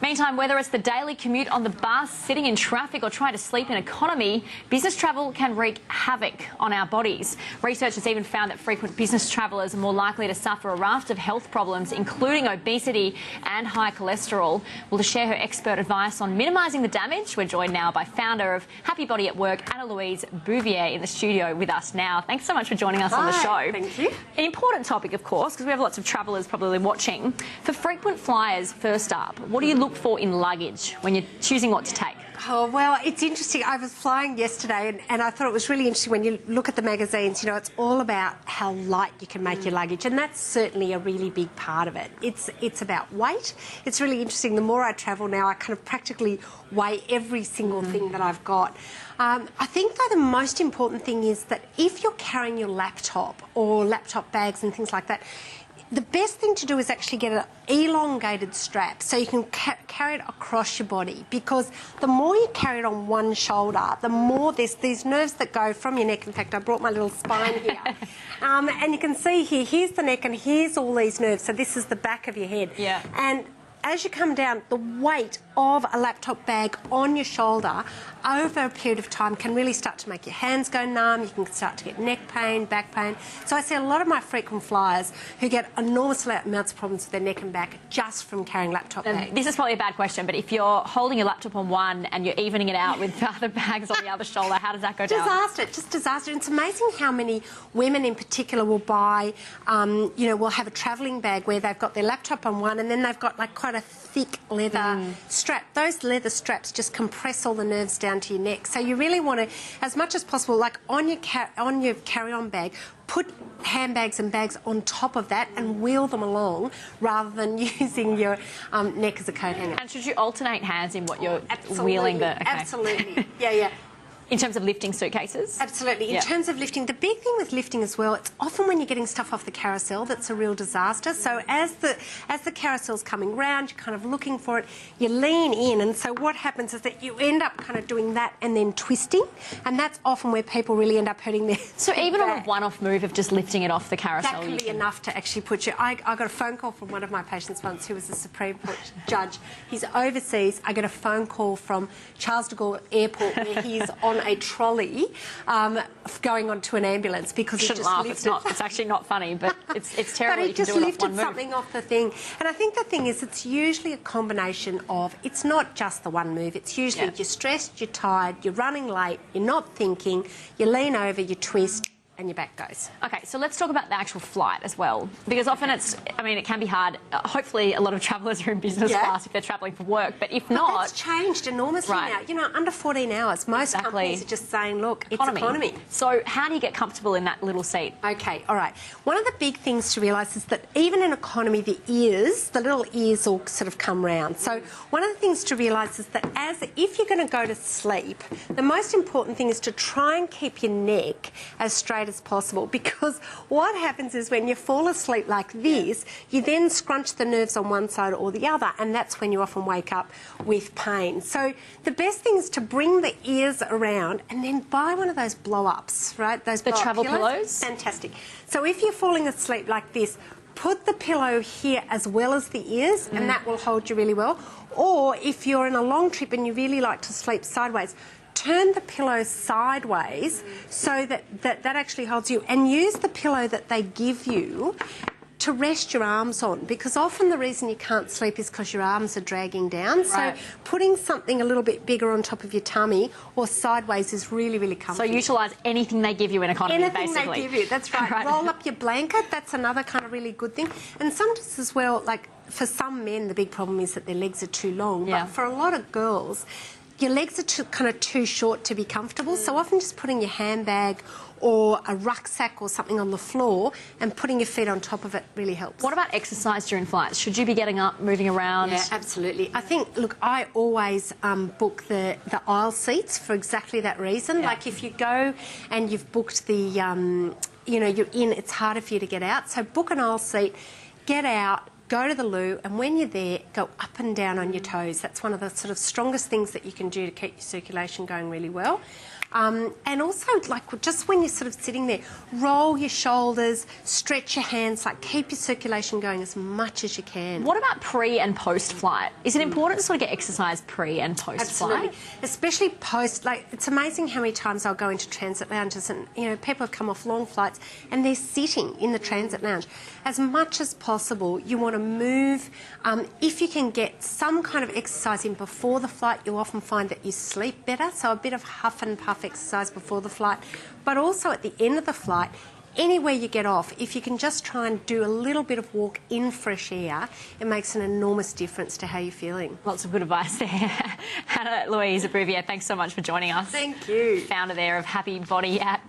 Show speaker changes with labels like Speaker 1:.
Speaker 1: Meantime, whether it's the daily commute on the bus, sitting in traffic or trying to sleep in economy, business travel can wreak havoc on our bodies. Research has even found that frequent business travellers are more likely to suffer a raft of health problems, including obesity and high cholesterol. Well, to share her expert advice on minimising the damage, we're joined now by founder of Happy Body at Work, Anna-Louise Bouvier, in the studio with us now. Thanks so much for joining us on the show.
Speaker 2: Thank you.
Speaker 1: An important topic, of course, because we have lots of travellers probably watching. For frequent flyers, first up, what do you look for in luggage when you're choosing what to take?
Speaker 2: Oh, well, it's interesting. I was flying yesterday and I thought it was really interesting when you look at the magazines, you know, it's all about how light you can make your luggage, and that's certainly a really big part of it. It's about weight. It's really interesting. The more I travel now, I kind of practically weigh every single thing that I've got. I think, though, the most important thing is that if you're carrying your laptop or laptop bags and things like that, the best thing to do is actually get an elongated strap so you can carry it across your body, because the more you carry it on one shoulder, the more there's these nerves that go from your neck. In fact, I brought my little spine here. And you can see here, here's the neck and here's all these nerves. So this is the back of your head.
Speaker 1: Yeah.
Speaker 2: And as you come down, the weight of a laptop bag on your shoulder over a period of time can really start to make your hands go numb. You can start to get neck pain, back pain. So I see a lot of my frequent flyers who get enormous amounts of problems with their neck and back just from carrying laptop bags.
Speaker 1: This is probably a bad question, but if you're holding your laptop on one and you're evening it out with other bags on the other shoulder, how does that go down?
Speaker 2: Disaster, just disaster. It's amazing how many women in particular will buy, you know, will have a travelling bag where they've got their laptop on one and then they've got like quite a thick leather strap. Those leather straps just compress all the nerves down to your neck. So you really want to, as much as possible, like on your carry-on bag, put handbags and bags on top of that and wheel them along rather than using your neck as a coat hanger.
Speaker 1: And should you alternate hands in what you're
Speaker 2: Absolutely.
Speaker 1: wheeling?
Speaker 2: Absolutely. Yeah.
Speaker 1: In terms of lifting suitcases?
Speaker 2: Absolutely. In terms of lifting, the big thing with lifting as well, it's often when you're getting stuff off the carousel that's a real disaster. So as the carousel's coming round, you're kind of looking for it, you lean in, and so what happens is that you end up kind of doing that and then twisting, and that's often where people really end up hurting their
Speaker 1: So even
Speaker 2: back.
Speaker 1: on a one-off move of just lifting it off the carousel?
Speaker 2: That can be enough to actually put you... I got a phone call from one of my patients once who was a Supreme Court judge. He's overseas. I get a phone call from Charles de Gaulle Airport where he's on a trolley going onto an ambulance because he just
Speaker 1: laugh.
Speaker 2: lifted.
Speaker 1: It's actually not funny, but it's terrible.
Speaker 2: But he just lifted something off the thing. And I think the thing is, it's usually a combination of, it's not just the one move. It's usually you're stressed, you're tired, you're running late, you're not thinking, you lean over, you twist, and your back goes.
Speaker 1: Okay, so let's talk about the actual flight as well, because often it can be hard. Hopefully a lot of travellers are in business class if they're travelling for work, but if not...
Speaker 2: That's changed enormously now. You know, under 14 hours, most companies are just saying, look, it's economy.
Speaker 1: So how do you get comfortable in that little seat?
Speaker 2: Okay, all right. One of the big things to realise is that even in economy, the little ears all sort of come round. So one of the things to realise is that if you're going to go to sleep, the most important thing is to try and keep your neck as straight as possible, because what happens is when you fall asleep like this, you then scrunch the nerves on one side or the other, and that's when you often wake up with pain. So the best thing is to bring the ears around and then buy one of those blow-ups, right? Those
Speaker 1: travel pillows?
Speaker 2: Fantastic. So if you're falling asleep like this, put the pillow here as well as the ears, and that will hold you really well. Or if you're in a long trip and you really like to sleep sideways, turn the pillow sideways so that actually holds you, and use the pillow that they give you to rest your arms on, because often the reason you can't sleep is because your arms are dragging down. Right. So putting something a little bit bigger on top of your tummy or sideways is really, really comfortable.
Speaker 1: So utilise anything they give you in economy,
Speaker 2: basically. Anything they give you, that's right. Roll up your blanket, that's another kind of really good thing. And sometimes as well, like for some men, the big problem is that their legs are too long. But for a lot of girls, your legs are kind of too short to be comfortable, so often just putting your handbag or a rucksack or something on the floor and putting your feet on top of it really helps.
Speaker 1: What about exercise during flights? Should you be getting up, moving around?
Speaker 2: Yeah, absolutely. I think, look, I always book the aisle seats for exactly that reason. Yeah. Like if you go and you've booked the, you know, you're in, it's harder for you to get out. So book an aisle seat, get out, go to the loo, and when you're there, go up and down on your toes. That's one of the sort of strongest things that you can do to keep your circulation going really well. And also, like, just when you're sort of sitting there, roll your shoulders, stretch your hands, like, keep your circulation going as much as you can.
Speaker 1: What about pre and post flight? Is it important to sort of get exercise pre and post
Speaker 2: Absolutely.
Speaker 1: flight?
Speaker 2: Especially post, like, it's amazing how many times I'll go into transit lounges and, you know, people have come off long flights and they're sitting in the transit lounge. As much as possible, you want to move. If you can get some kind of exercise in before the flight, you often find that you sleep better. So a bit of huff and puff exercise before the flight, but also at the end of the flight, anywhere you get off, if you can just try and do a little bit of walk in fresh air, it makes an enormous difference to how you're feeling.
Speaker 1: Lots of good advice there. Anna-Louise Bouvier, thanks so much for joining us.
Speaker 2: Thank you.
Speaker 1: Founder there of Happy Body at